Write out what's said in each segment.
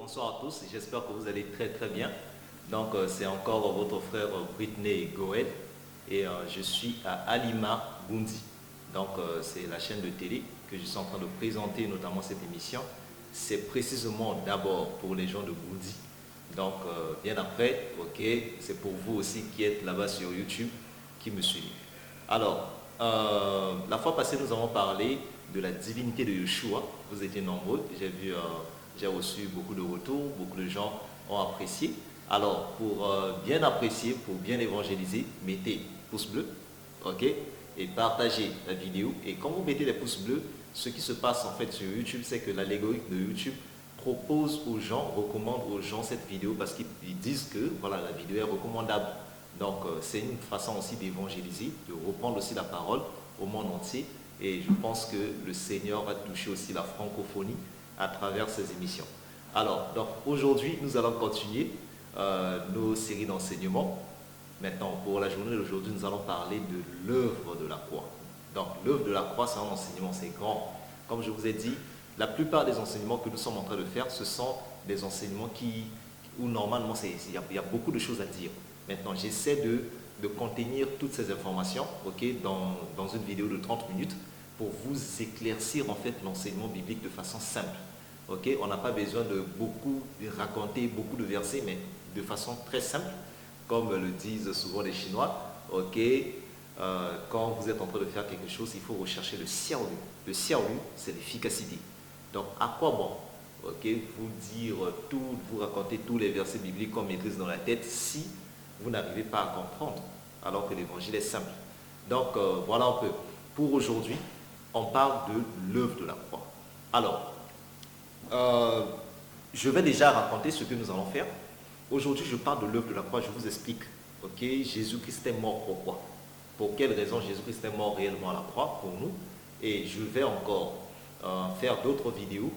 bonsoir à tous, j'espère que vous allez très très bien. Donc c'est encore votre frère Britney Goël et je suis à Alima Bundi. Donc c'est la chaîne de télé que je suis en train de présenter, notamment cette émission. C'est précisément d'abord pour les gens de Bundi. Donc bien après, ok, c'est pour vous aussi qui êtes là-bas sur YouTube, qui me suivez. Alors, la fois passée, nous avons parlé de la divinité de Yeshua. Vous étiez nombreux, j'ai reçu beaucoup de retours, beaucoup de gens ont apprécié. Alors, pour bien apprécier, pour bien évangéliser, mettez pouce bleu, ok, et partagez la vidéo. Et quand vous mettez les pouces bleus, ce qui se passe en fait sur YouTube, c'est que l'algorithme de YouTube propose aux gens, recommande aux gens cette vidéo parce qu'ils disent que voilà, la vidéo est recommandable. Donc, c'est une façon aussi d'évangéliser, de reprendre aussi la parole au monde entier. Et je pense que le Seigneur va toucher aussi la francophonie à travers ces émissions. Alors, donc aujourd'hui, nous allons continuer nos séries d'enseignements. Maintenant, pour la journée d'aujourd'hui, nous allons parler de l'œuvre de la croix. Donc, l'œuvre de la croix, c'est un enseignement, c'est grand. Comme je vous ai dit, la plupart des enseignements que nous sommes en train de faire, ce sont des enseignements où normalement, il y a beaucoup de choses à dire. Maintenant, j'essaie de contenir toutes ces informations, ok, dans une vidéo de 30 minutes pour vous éclaircir en fait l'enseignement biblique de façon simple. Ok, on n'a pas besoin de raconter beaucoup de versets, mais de façon très simple, comme le disent souvent les Chinois. Ok, quand vous êtes en train de faire quelque chose, il faut rechercher le xiaolu. Le xiaolu, c'est l'efficacité. Donc, à quoi bon, ok, vous raconter tous les versets bibliques qu'on maîtrise dans la tête si vous n'arrivez pas à comprendre, alors que l'évangile est simple. Donc, voilà un peu. Pour aujourd'hui, on parle de l'œuvre de la croix. Alors, je vais déjà raconter ce que nous allons faire. Aujourd'hui, je parle de l'œuvre de la croix, je vous explique. Ok, Jésus-Christ est mort pourquoi? Pour quelle raison Jésus-Christ est mort réellement à la croix pour nous? Et je vais encore faire d'autres vidéos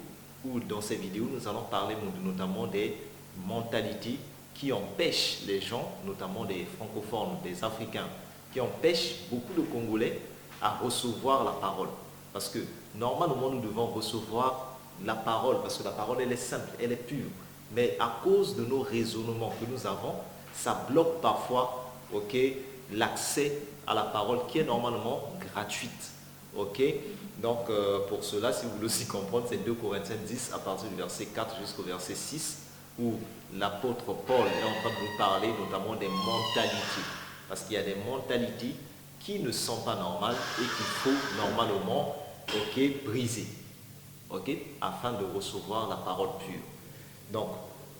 où dans ces vidéos, nous allons parler notamment des mentalités qui empêchent les gens, notamment des francophones, des Africains, qui empêchent beaucoup de Congolais à recevoir la parole. Parce que normalement, nous devons recevoir la parole, parce que la parole, elle est simple, elle est pure. Mais à cause de nos raisonnements que nous avons, ça bloque parfois, ok, l'accès à la parole qui est normalement gratuite. Ok, donc pour cela, si vous voulez aussi comprendre, c'est 2 Corinthiens 10 à partir du verset 4 jusqu'au verset 6 où l'apôtre Paul est en train de nous parler notamment des mentalités. Parce qu'il y a des mentalités qui ne sont pas normales et qu'il faut normalement, ok, briser, ok, afin de recevoir la parole pure. Donc,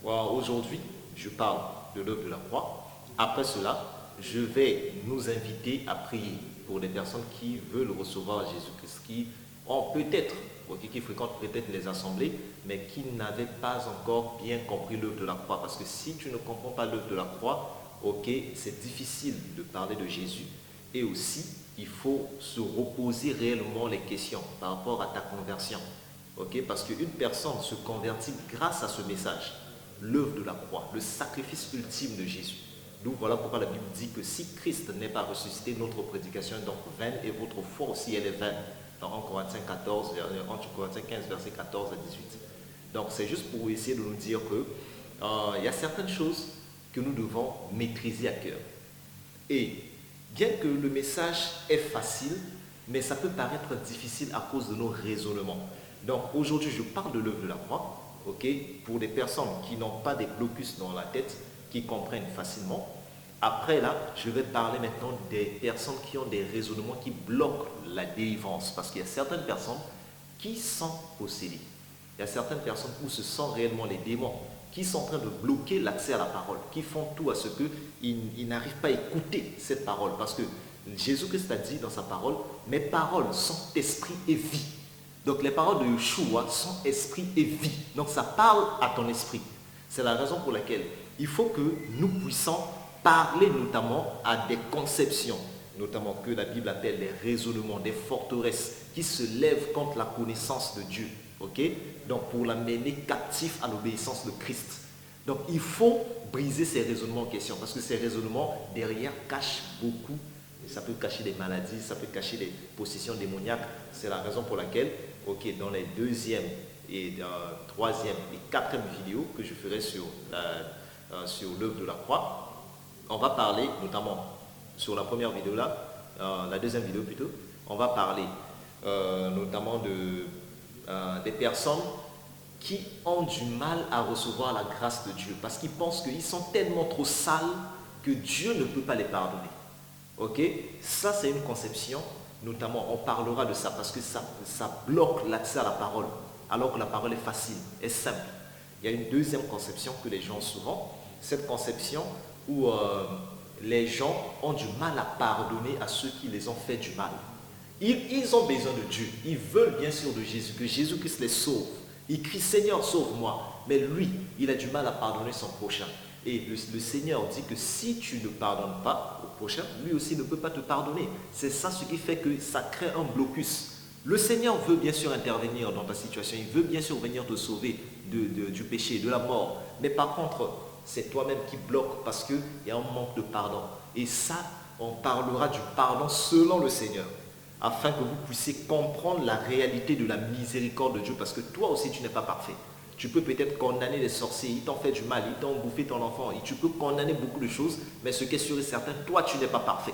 voilà, aujourd'hui, je parle de l'œuvre de la croix. Après cela, je vais nous inviter à prier pour les personnes qui veulent recevoir Jésus-Christ, qui ont peut-être, okay, qui fréquentent peut-être les assemblées, mais qui n'avaient pas encore bien compris l'œuvre de la croix. Parce que si tu ne comprends pas l'œuvre de la croix, ok, c'est difficile de parler de Jésus. Et aussi, il faut se reposer réellement les questions par rapport à ta conversion. Okay, parce qu'une personne se convertit grâce à ce message, l'œuvre de la croix, le sacrifice ultime de Jésus. Donc voilà pourquoi la Bible dit que si Christ n'est pas ressuscité, notre prédication est donc vaine et votre foi aussi elle est vaine. Dans 1 Corinthiens 15, verset 14 à 18. Donc c'est juste pour essayer de nous dire que il y a certaines choses que nous devons maîtriser à cœur. Et bien que le message est facile, mais ça peut paraître difficile à cause de nos raisonnements. Donc aujourd'hui, je parle de l'œuvre de la croix, ok, pour des personnes qui n'ont pas des blocus dans la tête, qui comprennent facilement. Après là, je vais parler maintenant des personnes qui ont des raisonnements qui bloquent la délivrance. Parce qu'il y a certaines personnes qui sont possédées. Il y a certaines personnes où ce sont réellement les démons qui sont en train de bloquer l'accès à la parole, qui font tout à ce qu'ils n'arrivent pas à écouter cette parole. Parce que Jésus-Christ a dit dans sa parole, mes paroles sont esprit et vie. Donc les paroles de Yeshua sont esprit et vie. Donc ça parle à ton esprit. C'est la raison pour laquelle il faut que nous puissions parler notamment à des conceptions, notamment que la Bible appelle les raisonnements, des forteresses qui se lèvent contre la connaissance de Dieu. Okay? Donc pour l'amener captif à l'obéissance de Christ. Donc il faut briser ces raisonnements en question parce que ces raisonnements derrière cachent beaucoup. Ça peut cacher des maladies, ça peut cacher des possessions démoniaques. C'est la raison pour laquelle, ok, dans les deuxièmes et troisième et quatrième vidéo que je ferai sur l'œuvre de la croix, on va parler notamment sur la première vidéo là, la deuxième vidéo plutôt, on va parler notamment des personnes qui ont du mal à recevoir la grâce de Dieu parce qu'ils pensent qu'ils sont tellement trop sales que Dieu ne peut pas les pardonner. Ok? Ça, c'est une conception, notamment, on parlera de ça parce que ça bloque l'accès à la parole, alors que la parole est facile, est simple. Il y a une deuxième conception que les gens ont souvent, cette conception où les gens ont du mal à pardonner à ceux qui les ont fait du mal. Ils ont besoin de Dieu, ils veulent bien sûr de Jésus, que Jésus-Christ les sauve. Ils crient Seigneur, sauve-moi. Mais lui, il a du mal à pardonner son prochain. Et le Seigneur dit que si tu ne pardonnes pas au prochain, lui aussi ne peut pas te pardonner. C'est ça ce qui fait que ça crée un blocus. Le Seigneur veut bien sûr intervenir dans ta situation, il veut bien sûr venir te sauver du péché, de la mort. Mais par contre, c'est toi-même qui bloque parce qu'il y a un manque de pardon. Et ça, on parlera du pardon selon le Seigneur, afin que vous puissiez comprendre la réalité de la miséricorde de Dieu, parce que toi aussi tu n'es pas parfait. Tu peux peut-être condamner les sorciers, ils t'ont fait du mal, ils t'ont bouffé ton enfant, et tu peux condamner beaucoup de choses, mais ce qui est sûr et certain, toi tu n'es pas parfait.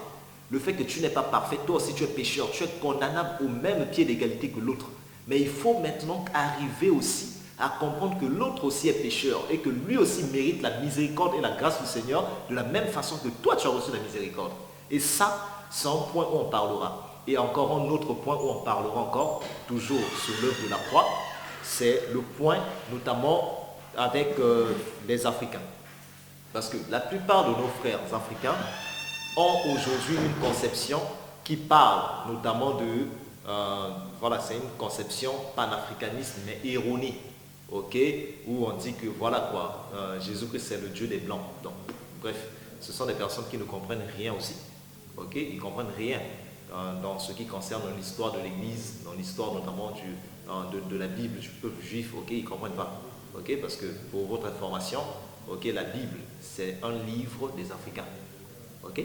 Le fait que tu n'es pas parfait, toi aussi tu es pécheur, tu es condamnable au même pied d'égalité que l'autre. Mais il faut maintenant arriver aussi à comprendre que l'autre aussi est pécheur et que lui aussi mérite la miséricorde et la grâce du Seigneur de la même façon que toi tu as reçu la miséricorde. Et ça, c'est un point où on parlera. Et encore un autre point où on parlera encore, toujours sur l'œuvre de la croix, c'est le point notamment avec les Africains. Parce que la plupart de nos frères africains ont aujourd'hui une conception qui parle notamment de, voilà, c'est une conception panafricaniste mais erronée, ok, où on dit que voilà quoi, Jésus-Christ c'est le Dieu des Blancs. Donc, bref, ce sont des personnes qui ne comprennent rien aussi, ok, ils ne comprennent rien dans ce qui concerne l'histoire de l'Église, dans l'histoire notamment de la Bible du peuple juif, ok, ils ne comprennent pas, ok, parce que pour votre information, ok, la Bible c'est un livre des Africains, ok.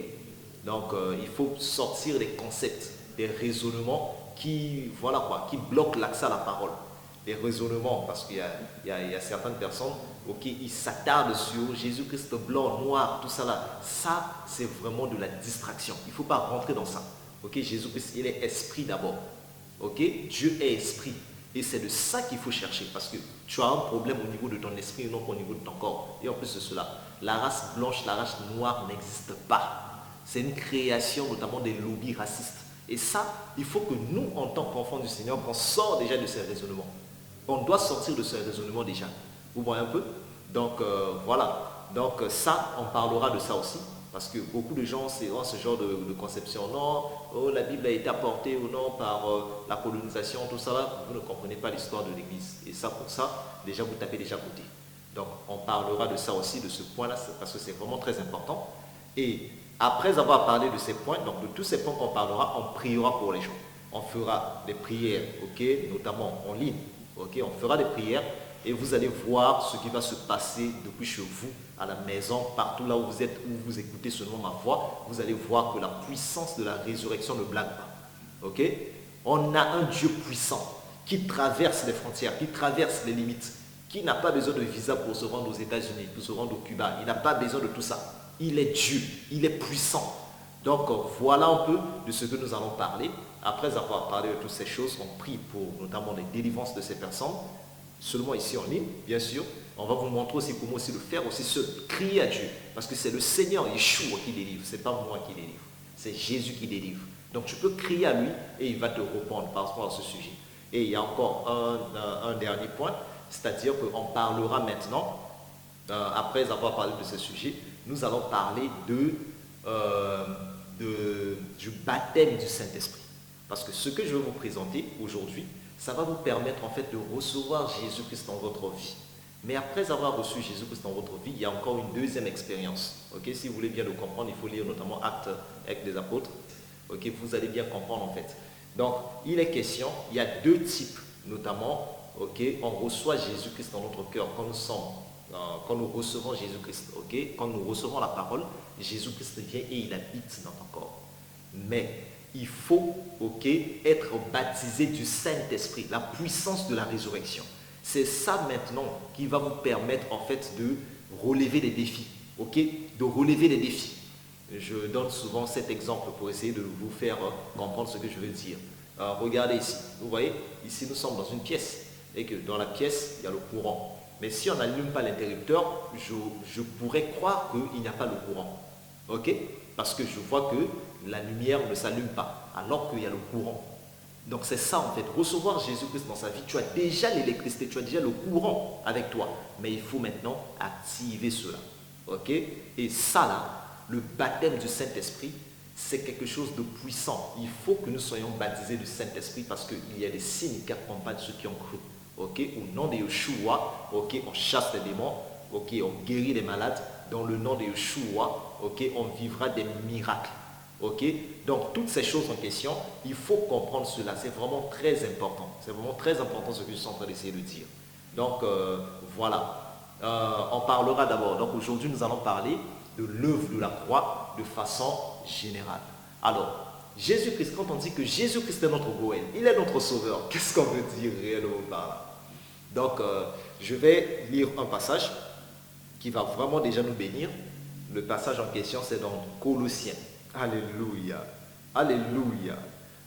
Donc il faut sortir des concepts, des raisonnements qui, voilà quoi, qui bloquent l'accès à la parole. Des raisonnements, parce qu'il y a certaines personnes, ok, ils s'attardent sur Jésus-Christ blanc, noir, tout ça là. Ça, c'est vraiment de la distraction. Il ne faut pas rentrer dans ça. Ok, Jésus-Christ, il est esprit d'abord. Ok, Dieu est esprit. Et c'est de ça qu'il faut chercher, parce que tu as un problème au niveau de ton esprit et non au niveau de ton corps. Et en plus de cela, la race blanche, la race noire n'existe pas. C'est une création notamment des lobbies racistes. Et ça, il faut que nous, en tant qu'enfants du Seigneur, qu'on sorte déjà de ces raisonnements. On doit sortir de ces raisonnements déjà. Vous voyez un peu? Donc voilà. Donc ça, on parlera de ça aussi. Parce que beaucoup de gens ont ce genre de conception. Non, oh, la Bible a été apportée ou non par la colonisation, tout ça là. Vous ne comprenez pas l'histoire de l'Église. Et ça, pour ça, déjà, vous tapez déjà à côté. Donc, on parlera de ça aussi, de ce point-là, parce que c'est vraiment très important. Et après avoir parlé de ces points, donc de tous ces points qu'on parlera, on priera pour les gens. On fera des prières, ok, notamment en ligne. Ok, on fera des prières et vous allez voir ce qui va se passer depuis chez vous, à la maison, partout là où vous êtes, où vous écoutez seulement ma voix. Vous allez voir que la puissance de la résurrection ne blague pas. Ok, on a un Dieu puissant qui traverse les frontières, qui traverse les limites, qui n'a pas besoin de visa pour se rendre aux États-Unis, pour se rendre au Cuba. Il n'a pas besoin de tout ça. Il est Dieu, il est puissant. Donc voilà un peu de ce que nous allons parler. Après avoir parlé de toutes ces choses, on prie pour notamment les délivrances de ces personnes, seulement ici en ligne, bien sûr. On va vous montrer aussi comment aussi le faire, aussi se crier à Dieu. Parce que c'est le Seigneur Yeshua qui délivre, ce n'est pas moi qui délivre. C'est Jésus qui délivre. Donc tu peux crier à lui et il va te répondre par rapport à ce sujet. Et il y a encore un dernier point, c'est-à-dire qu'on parlera maintenant, après avoir parlé de ce sujet, nous allons parler du baptême du Saint-Esprit. Parce que ce que je vais vous présenter aujourd'hui, ça va vous permettre en fait de recevoir Jésus-Christ dans votre vie. Mais après avoir reçu Jésus-Christ dans votre vie, il y a encore une deuxième expérience. Okay? Si vous voulez bien le comprendre, il faut lire notamment Actes avec des apôtres. Okay? Vous allez bien comprendre en fait. Donc, il est question, il y a deux types, notamment, okay? On reçoit Jésus-Christ dans notre cœur quand nous recevons Jésus-Christ, okay? Quand nous recevons la parole, Jésus-Christ vient et il habite dans ton corps. Mais il faut, être baptisé du Saint-Esprit, la puissance de la résurrection. C'est ça maintenant qui va vous permettre en fait de relever les défis, ok? De relever les défis. Je donne souvent cet exemple pour essayer de vous faire comprendre ce que je veux dire. Regardez ici, vous voyez, ici nous sommes dans une pièce et que dans la pièce, il y a le courant. Mais si on n'allume pas l'interrupteur, je pourrais croire qu'il n'y a pas le courant, ok? Parce que je vois que la lumière ne s'allume pas alors qu'il y a le courant. Donc c'est ça en fait, recevoir Jésus-Christ dans sa vie, tu as déjà l'électricité, tu as déjà le courant avec toi. Mais il faut maintenant activer cela. Ok? Et ça là, le baptême du Saint-Esprit, c'est quelque chose de puissant. Il faut que nous soyons baptisés du Saint-Esprit parce qu'il y a des signes qui accompagnent ceux qui ont cru. Ok? Au nom de Yeshua, ok, on chasse les démons, ok, on guérit les malades. Dans le nom de Yeshua, ok, on vivra des miracles. Ok, donc toutes ces choses en question, il faut comprendre cela. C'est vraiment très important. C'est vraiment très important ce que je suis en train d'essayer de dire. Donc voilà. On parlera d'abord. Donc aujourd'hui, nous allons parler de l'œuvre de la croix de façon générale. Alors, Jésus-Christ, quand on dit que Jésus-Christ est notre Goël, il est notre sauveur, qu'est-ce qu'on veut dire réellement par là? Donc, je vais lire un passage qui va vraiment déjà nous bénir. Le passage en question, c'est dans Colossiens. Alléluia. Alléluia.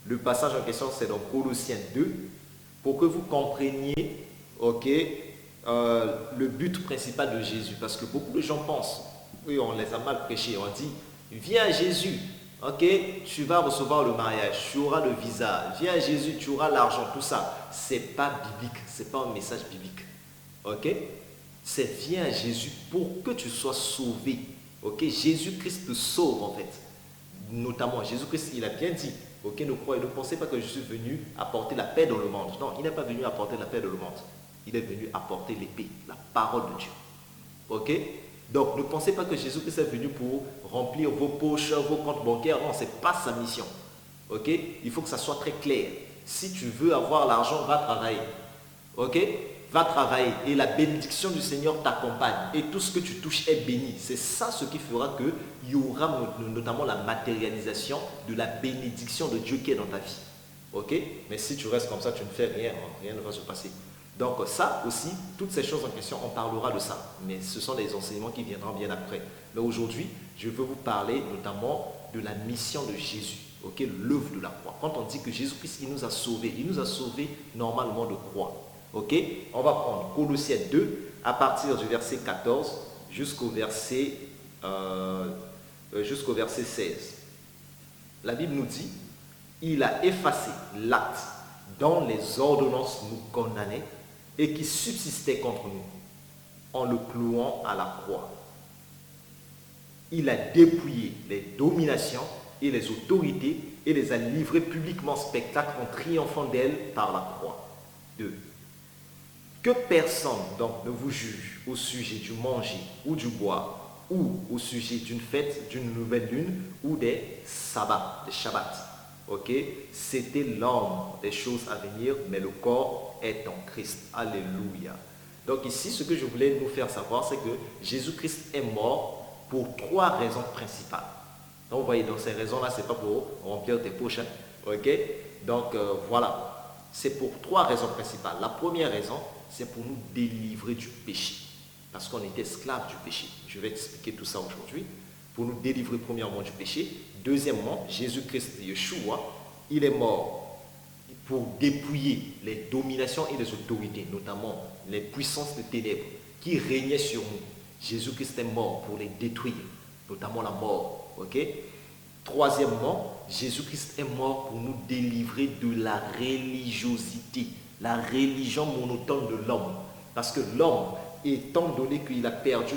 Le passage en question, c'est dans Colossiens 2, pour que vous compreniez, ok, le but principal de Jésus. Parce que beaucoup de gens pensent, oui, on les a mal prêchés, on dit, viens à Jésus, ok, tu vas recevoir le mariage, tu auras le visa, viens à Jésus, tu auras l'argent, tout ça. C'est pas biblique, c'est pas un message biblique, ok. C'est viens à Jésus pour que tu sois sauvé, ok. Jésus-Christ te sauve en fait. Notamment, Jésus-Christ, il a bien dit, ok, ne pensez pas que je suis venu apporter la paix dans le monde. Non, il n'est pas venu apporter la paix dans le monde. Il est venu apporter l'épée, la parole de Dieu. Ok? Donc, ne pensez pas que Jésus-Christ est venu pour remplir vos poches, vos comptes bancaires. Non, ce n'est pas sa mission. Ok? Il faut que ça soit très clair. Si tu veux avoir l'argent, va travailler. Ok? Va travailler et la bénédiction du Seigneur t'accompagne et tout ce que tu touches est béni. C'est ça ce qui fera qu'il y aura notamment la matérialisation de la bénédiction de Dieu qui est dans ta vie. Ok? Mais si tu restes comme ça, tu ne fais rien, rien ne va se passer. Donc ça aussi, toutes ces choses en question, on parlera de ça. Mais ce sont des enseignements qui viendront bien après. Mais aujourd'hui, je veux vous parler notamment de la mission de Jésus. Ok? L'œuvre de la croix. Quand on dit que Jésus-Christ, il nous a sauvés normalement de croix. Ok, on va prendre Colossiens 2 à partir du verset 14 jusqu'au verset 16. La Bible nous dit, il a effacé l'acte dont les ordonnances nous condamnaient et qui subsistait contre nous en le clouant à la croix. Il a dépouillé les dominations et les autorités et les a livrées publiquement en spectacle en triomphant d'elles par la croix. 2. Que personne donc ne vous juge au sujet du manger ou du boire ou au sujet d'une fête, d'une nouvelle lune ou des sabbats, des shabbats. Ok? C'était l'homme des choses à venir, mais le corps est en Christ. Alléluia. Donc ici, ce que je voulais nous faire savoir, c'est que Jésus-Christ est mort pour 3 raisons principales. Donc vous voyez, dans ces raisons-là, ce n'est pas pour remplir tes poches. Hein? Ok? Donc voilà. C'est pour 3 raisons principales. La première raison, c'est pour nous délivrer du péché. Parce qu'on est esclave du péché. Je vais expliquer tout ça aujourd'hui. Pour nous délivrer premièrement du péché. Deuxièmement, Jésus-Christ, Yeshua, il est mort pour dépouiller les dominations et les autorités, notamment les puissances de ténèbres qui régnaient sur nous. Jésus-Christ est mort pour les détruire, notamment la mort. Ok? Troisièmement, Jésus-Christ est mort pour nous délivrer de la religiosité, la religion monotone de l'homme. Parce que l'homme, étant donné qu'il a perdu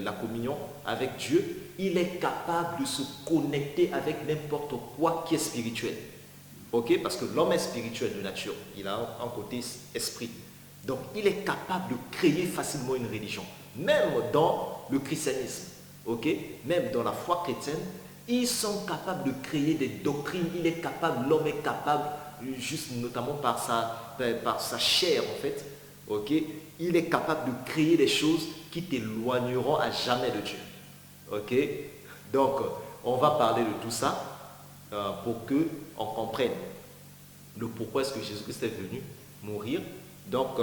la communion avec Dieu, il est capable de se connecter avec n'importe quoi qui est spirituel. Ok? Parce que l'homme est spirituel de nature, il a un côté esprit. Donc il est capable de créer facilement une religion. Même dans le christianisme, ok? Même dans la foi chrétienne, ils sont capables de créer des doctrines, l'homme est capable, juste notamment par sa chair en fait, ok, il est capable de créer des choses qui t'éloigneront à jamais de Dieu. Ok, donc on va parler de tout ça pour qu'on comprenne le pourquoi est-ce que Jésus-Christ est venu mourir. Donc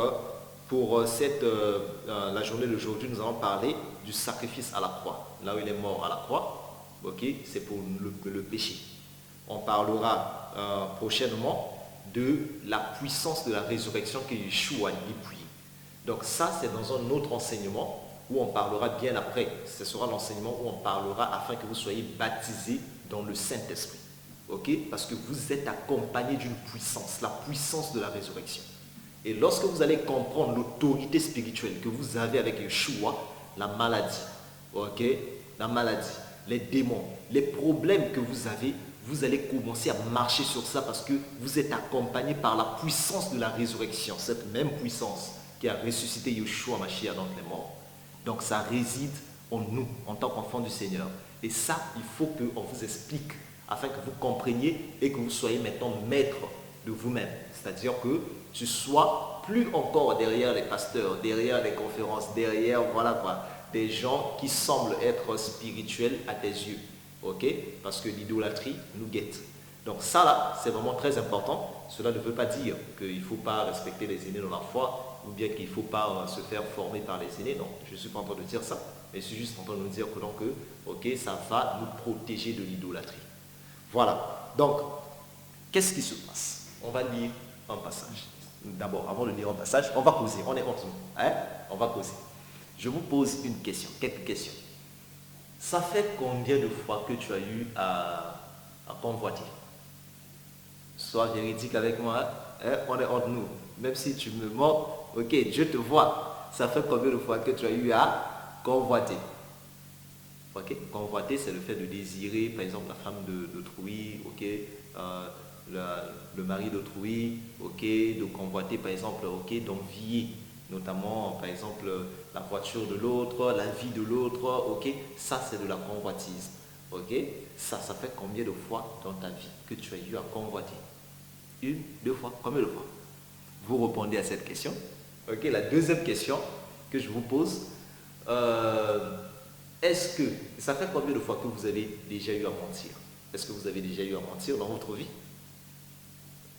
pour la journée d'aujourd'hui, nous allons parler du sacrifice à la croix. Là où il est mort à la croix, ok, c'est pour le péché. On parlera prochainement de la puissance de la résurrection que Yeshua a dépouillée. Donc ça, c'est dans un autre enseignement où on parlera bien après. Ce sera l'enseignement où on parlera afin que vous soyez baptisés dans le Saint-Esprit. Ok? Parce que vous êtes accompagné d'une puissance, la puissance de la résurrection. Et lorsque vous allez comprendre l'autorité spirituelle que vous avez avec Yeshua, la maladie, ok? La maladie, les démons, les problèmes que vous avez, vous allez commencer à marcher sur ça parce que vous êtes accompagné par la puissance de la résurrection, cette même puissance qui a ressuscité Yeshua Mashiach d'entre les morts. Donc ça réside en nous, en tant qu'enfants du Seigneur. Et ça, il faut qu'on vous explique afin que vous compreniez et que vous soyez maintenant maître de vous-même. C'est-à-dire que tu sois plus encore derrière les pasteurs, derrière les conférences, derrière, voilà quoi, des gens qui semblent être spirituels à tes yeux. Ok? Parce que l'idolâtrie nous guette. Donc ça là, c'est vraiment très important. Cela ne veut pas dire qu'il ne faut pas respecter les aînés dans la foi ou bien qu'il ne faut pas se faire former par les aînés. Non, je ne suis pas en train de dire ça. Mais je suis juste en train de nous dire que donc, ok, ça va nous protéger de l'idolâtrie. Voilà. Donc, qu'est-ce qui se passe? On va lire un passage. D'abord, avant de lire un passage, on va causer. On est entre nous. Hein? On va causer. Je vous pose une question, quelques questions. Ça fait combien de fois que tu as eu à convoiter? Sois véridique avec moi, hein? On est entre nous. Même si tu me mens, ok, je te vois. Ça fait combien de fois que tu as eu à convoiter? Ok, convoiter, c'est le fait de désirer, par exemple, la femme d'autrui, ok, le mari d'autrui, ok, de convoiter, par exemple, ok, d'envier, notamment, par exemple, la voiture de l'autre, la vie de l'autre, ok, ça c'est de la convoitise, ok, ça fait combien de fois dans ta vie que tu as eu à convoiter? Une, deux fois, combien de fois? Vous répondez à cette question, ok. La deuxième question que je vous pose, est-ce que, ça fait combien de fois que vous avez déjà eu à mentir? Est-ce que vous avez déjà eu à mentir dans votre vie?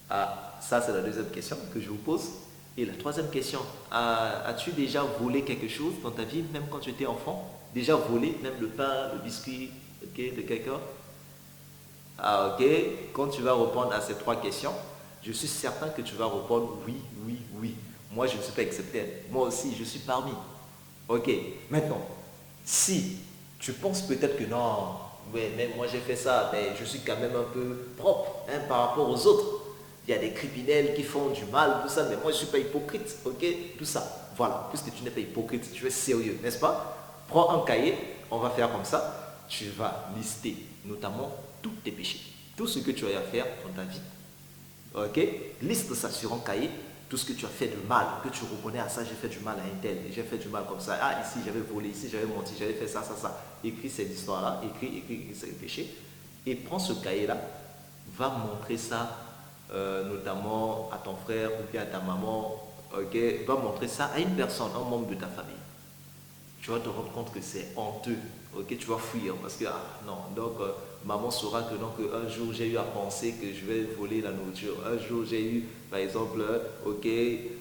Ah, ça c'est la deuxième question que je vous pose. Et la troisième question, as-tu déjà volé quelque chose dans ta vie, même quand tu étais enfant? Déjà volé, même le pain, le biscuit, ok, de quelqu'un? Ah, ok. Quand tu vas répondre à ces trois questions, je suis certain que tu vas répondre oui, oui, oui. Moi, je ne suis pas excepté. Moi aussi, je suis parmi. Ok. Maintenant, si tu penses peut-être que non, ouais, même moi j'ai fait ça, mais je suis quand même un peu propre hein, par rapport aux autres. Il y a des criminels qui font du mal, tout ça, mais moi je ne suis pas hypocrite, ok? Tout ça. Voilà, puisque tu n'es pas hypocrite, tu es sérieux, n'est-ce pas? Prends un cahier, on va faire comme ça. Tu vas lister notamment tous tes péchés, tout ce que tu as à faire dans ta vie. Ok? Liste ça sur un cahier. Tout ce que tu as fait de mal, que tu reconnais à ça, j'ai fait du mal à un tel, j'ai fait du mal comme ça, ah ici j'avais volé, ici j'avais menti, j'avais fait ça, ça, ça. Écris cette histoire-là, écris ces péchés, et prends ce cahier-là, va montrer ça, notamment à ton frère ou bien à ta maman, ok, va montrer ça à une personne, un membre de ta famille. Tu vas te rendre compte que c'est honteux, ok, tu vas fuir parce que, ah non, donc maman saura que donc un jour j'ai eu à penser que je vais voler la nourriture, un jour j'ai eu par exemple, ok,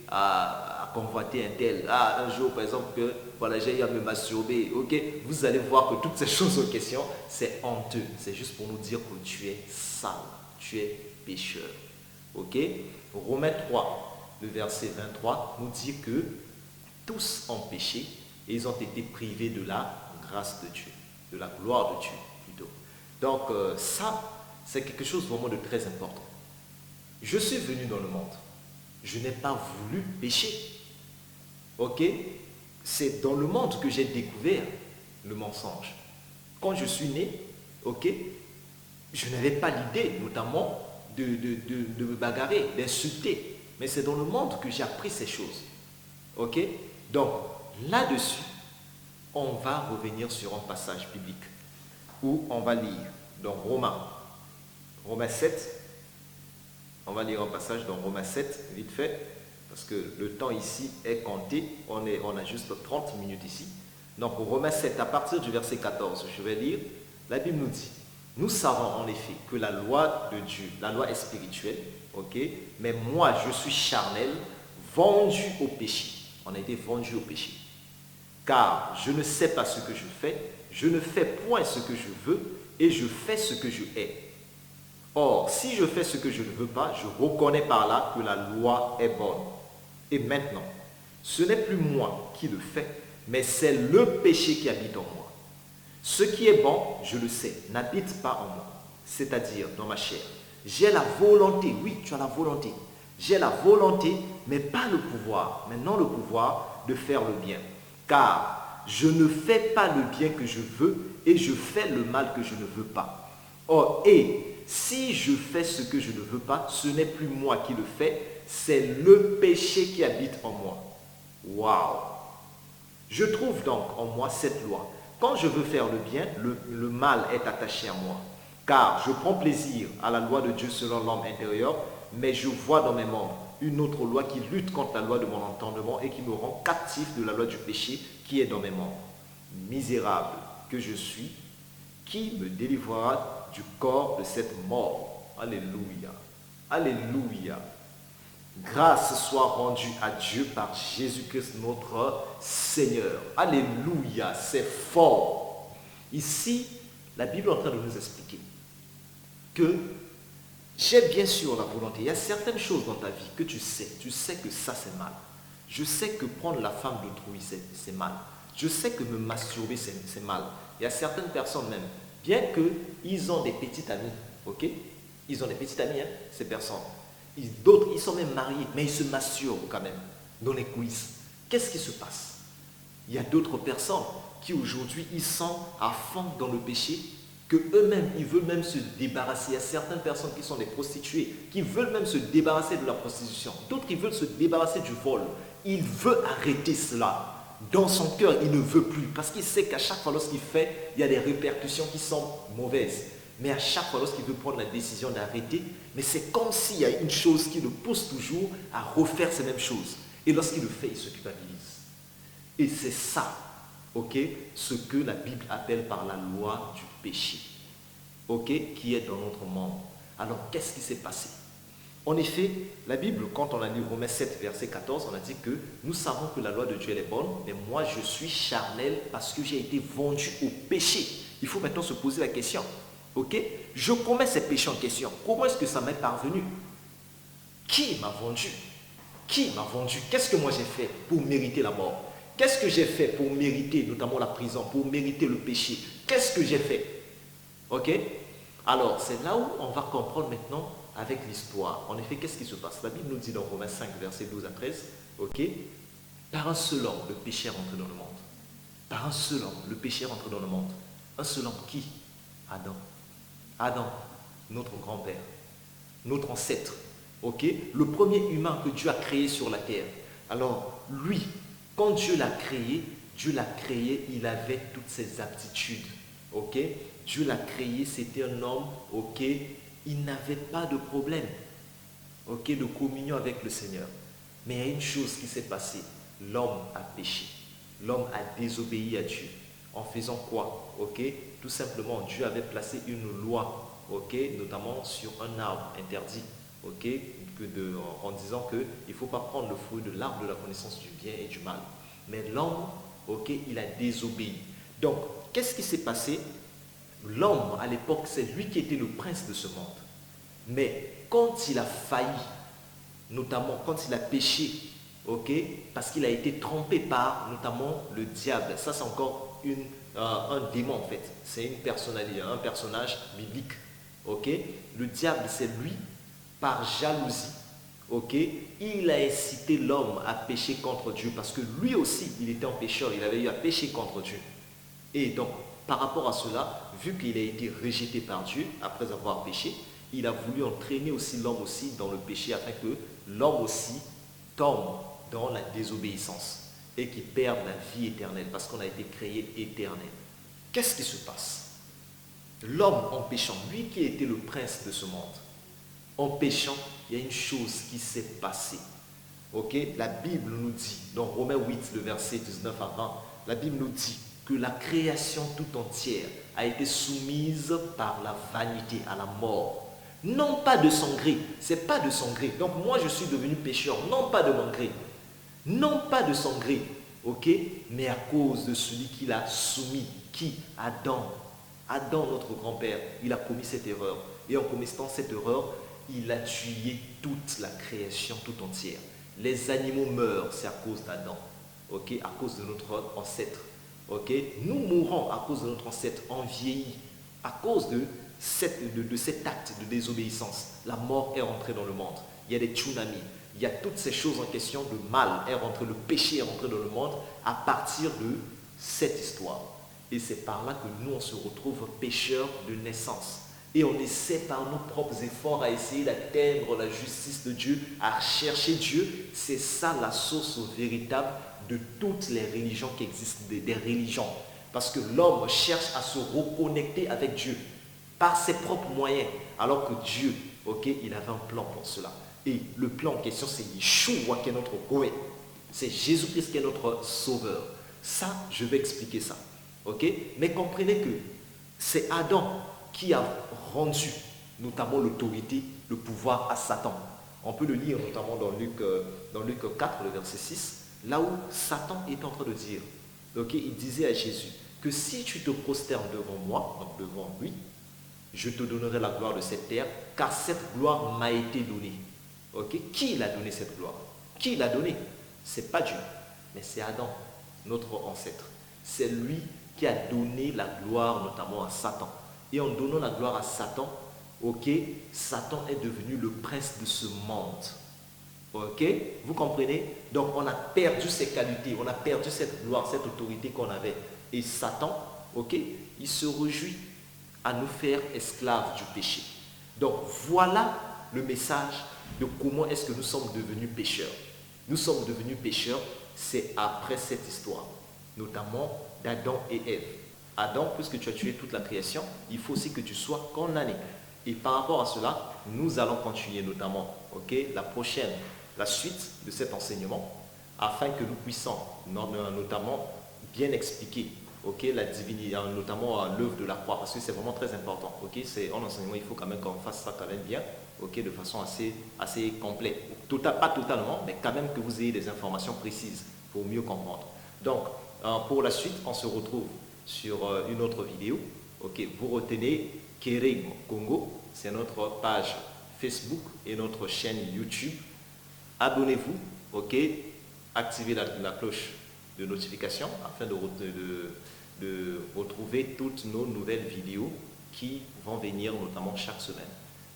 à convoiter un tel, ah un jour par exemple que voilà j'ai eu à me masturber, ok, vous allez voir que toutes ces choses en question, c'est honteux, c'est juste pour nous dire que tu es sale, tu es pécheur, ok. Romains 3, le verset 23 nous dit que tous ont péché et ils ont été privés de la grâce de Dieu, de la gloire de Dieu plutôt. Donc ça, c'est quelque chose vraiment de très important. Je suis venu dans le monde. Je n'ai pas voulu pécher. Ok? C'est dans le monde que j'ai découvert le mensonge. Quand je suis né, ok, je n'avais pas l'idée, notamment, de me bagarrer, d'insulter. Mais c'est dans le monde que j'ai appris ces choses. Ok? Donc, là-dessus, on va revenir sur un passage biblique où on va lire dans Romains 7. On va lire un passage dans Romains 7, vite fait, parce que le temps ici est compté. On a juste 30 minutes ici. Donc, Romains 7, à partir du verset 14, je vais lire. La Bible nous dit, nous savons en effet que la loi de Dieu, la loi est spirituelle, ok, mais moi, je suis charnel, vendu au péché. On a été vendu au péché. Car je ne sais pas ce que je fais, je ne fais point ce que je veux, et je fais ce que je hais. Or, si je fais ce que je ne veux pas, je reconnais par là que la loi est bonne. Et maintenant, ce n'est plus moi qui le fais, mais c'est le péché qui habite en moi. Ce qui est bon, je le sais, n'habite pas en moi, c'est-à-dire dans ma chair. J'ai la volonté, oui, tu as la volonté. J'ai la volonté, mais pas le pouvoir, mais non le pouvoir de faire le bien. Car je ne fais pas le bien que je veux et je fais le mal que je ne veux pas. Or, et si je fais ce que je ne veux pas, ce n'est plus moi qui le fais, c'est le péché qui habite en moi. Waouh! Je trouve donc en moi cette loi. Quand je veux faire le bien, le mal est attaché à moi. Car je prends plaisir à la loi de Dieu selon l'homme intérieur, mais je vois dans mes membres une autre loi qui lutte contre la loi de mon entendement et qui me rend captif de la loi du péché qui est dans mes membres. Misérable que je suis, qui me délivrera du corps de cette mort? Alléluia. Alléluia. Grâce soit rendue à Dieu par Jésus-Christ notre Seigneur. Alléluia, c'est fort. Ici, la Bible est en train de nous expliquer que j'ai bien sûr la volonté. Il y a certaines choses dans ta vie que tu sais que ça c'est mal. Je sais que prendre la femme d'autrui c'est mal. Je sais que me masturber c'est mal. Il y a certaines personnes même, bien qu'ils ont des petites amies, ok? Ils ont des petites amies, hein, ces personnes. D'autres, ils sont même mariés, mais ils se masturbent quand même dans les coulisses. Qu'est-ce qui se passe? Il y a d'autres personnes qui aujourd'hui, ils sont à fond dans le péché, que eux-mêmes, ils veulent même se débarrasser. Il y a certaines personnes qui sont des prostituées, qui veulent même se débarrasser de la prostitution. D'autres, ils veulent se débarrasser du vol. Il veut arrêter cela. Dans son cœur, il ne veut plus, parce qu'il sait qu'à chaque fois lorsqu'il fait, il y a des répercussions qui sont mauvaises. Mais à chaque fois lorsqu'il veut prendre la décision d'arrêter, mais c'est comme s'il y a une chose qui le pousse toujours à refaire ces mêmes choses. Et lorsqu'il le fait, il se culpabilise. Et c'est ça, ok, ce que la Bible appelle par la loi du péché, ok, qui est dans notre monde. Alors, qu'est-ce qui s'est passé? En effet, la Bible, quand on a lu Romains 7, verset 14, on a dit que nous savons que la loi de Dieu elle est bonne, mais moi je suis charnel parce que j'ai été vendu au péché. Il faut maintenant se poser la question, ok? Je commets ces péchés en question. Comment est-ce que ça m'est parvenu? Qui m'a vendu? Qui m'a vendu? Qu'est-ce que moi j'ai fait pour mériter la mort? Qu'est-ce que j'ai fait pour mériter notamment la prison, pour mériter le péché? Qu'est-ce que j'ai fait? Ok? Alors, c'est là où on va comprendre maintenant avec l'histoire. En effet, qu'est-ce qui se passe? La Bible nous dit dans Romains 5, versets 12 à 13, ok? Par un seul homme, le péché est rentré dans le monde. Par un seul homme, le péché est rentré dans le monde. Un seul homme, qui? Adam. Adam, notre grand-père, notre ancêtre, ok? Le premier humain que Dieu a créé sur la terre. Alors, lui, quand Dieu l'a créé, il avait toutes ses aptitudes, ok? Dieu l'a créé, c'était un homme, ok? Il n'avait pas de problème, ok, de communion avec le Seigneur. Mais il y a une chose qui s'est passée. L'homme a péché. L'homme a désobéi à Dieu. En faisant quoi? Ok? Tout simplement, Dieu avait placé une loi, ok, notamment sur un arbre interdit, ok, en disant qu'il ne faut pas prendre le fruit de l'arbre de la connaissance du bien et du mal. Mais l'homme, ok, il a désobéi. Donc, qu'est-ce qui s'est passé? L'homme, à l'époque, c'est lui qui était le prince de ce monde. Mais quand il a failli, notamment quand il a péché, ok, parce qu'il a été trompé par notamment le diable, ça c'est encore un démon en fait, c'est une personnalité, un personnage biblique, ok. Le diable, c'est lui, par jalousie, ok, il a incité l'homme à pécher contre Dieu, parce que lui aussi, il était un pécheur, il avait eu à pécher contre Dieu. Et donc, par rapport à cela, vu qu'il a été rejeté par Dieu après avoir péché, il a voulu entraîner aussi l'homme aussi dans le péché afin que l'homme aussi tombe dans la désobéissance et qu'il perde la vie éternelle parce qu'on a été créé éternel. Qu'est-ce qui se passe? L'homme en péchant, lui qui était le prince de ce monde, en péchant, il y a une chose qui s'est passée. Ok? La Bible nous dit, dans Romains 8, le verset 19 à 20, la Bible nous dit que la création tout entière a été soumise par la vanité à la mort. Non pas de son gré, c'est pas de son gré. Donc moi je suis devenu pécheur, non pas de mon gré. non pas de son gré, ok, mais à cause de celui qui l'a soumis, qui? Adam. Adam, notre grand-père, il a commis cette erreur. Et en commettant cette erreur, il a tué toute la création tout entière. Les animaux meurent, c'est à cause d'Adam, ok, à cause de notre ancêtre. Ok, nous mourons à cause de notre ancêtre, on vieillit à cause de cet acte de désobéissance. La mort est rentrée dans le monde. Il y a des tsunamis, il y a toutes ces choses en question. Le mal est rentré, le péché est rentré dans le monde à partir de cette histoire. Et c'est par là que nous, on se retrouve pécheurs de naissance. Et on essaie par nos propres efforts à essayer d'atteindre la justice de Dieu, à chercher Dieu. C'est ça la source véritable de toutes les religions qui existent, des religions. Parce que l'homme cherche à se reconnecter avec Dieu par ses propres moyens. Alors que Dieu, ok, il avait un plan pour cela. Et le plan en question, c'est Yeshua qui est notre Goé. C'est Jésus-Christ qui est notre sauveur. Ça, je vais expliquer ça. Ok? Mais comprenez que c'est Adam qui a rendu notamment l'autorité, le pouvoir à Satan. On peut le lire notamment dans Luc 4, le verset 6, là où Satan est en train de dire, ok, il disait à Jésus que si tu te prosternes devant moi, donc devant lui, je te donnerai la gloire de cette terre, car cette gloire m'a été donnée. Ok? Qui l'a donné cette gloire? Qui l'a donnée? C'est pas Dieu, mais c'est Adam, notre ancêtre. C'est lui qui a donné la gloire notamment à Satan. Et en donnant la gloire à Satan, ok, Satan est devenu le prince de ce monde. Ok, vous comprenez? Donc on a perdu ses qualités, on a perdu cette gloire, cette autorité qu'on avait. Et Satan, ok, il se réjouit à nous faire esclaves du péché. Donc voilà le message de comment est-ce que nous sommes devenus pécheurs. Nous sommes devenus pécheurs, c'est après cette histoire, notamment d'Adam et Ève. Adam, puisque tu as tué toute la création, il faut aussi que tu sois condamné. Et par rapport à cela, nous allons continuer notamment, ok, la suite de cet enseignement, afin que nous puissions notamment bien expliquer, ok, la divinité, notamment l'œuvre de la croix, parce que c'est vraiment très important. Ok, c'est en enseignement, il faut quand même qu'on fasse ça quand même bien, ok, de façon assez complète. Pas totalement, mais quand même que vous ayez des informations précises pour mieux comprendre. Donc, pour la suite, on se retrouve sur une autre vidéo. Ok, vous retenez Kering Congo, c'est notre page Facebook et notre chaîne YouTube. Abonnez-vous, ok, activez la cloche de notification afin de retrouver toutes nos nouvelles vidéos qui vont venir notamment chaque semaine.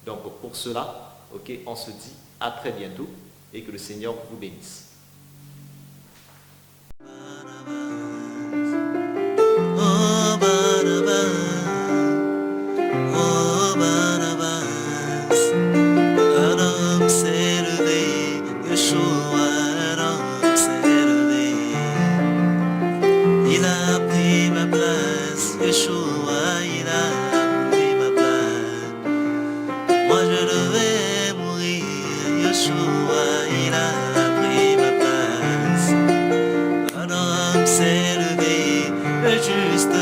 Donc pour cela, ok, on se dit à très bientôt et que le Seigneur vous bénisse. Juste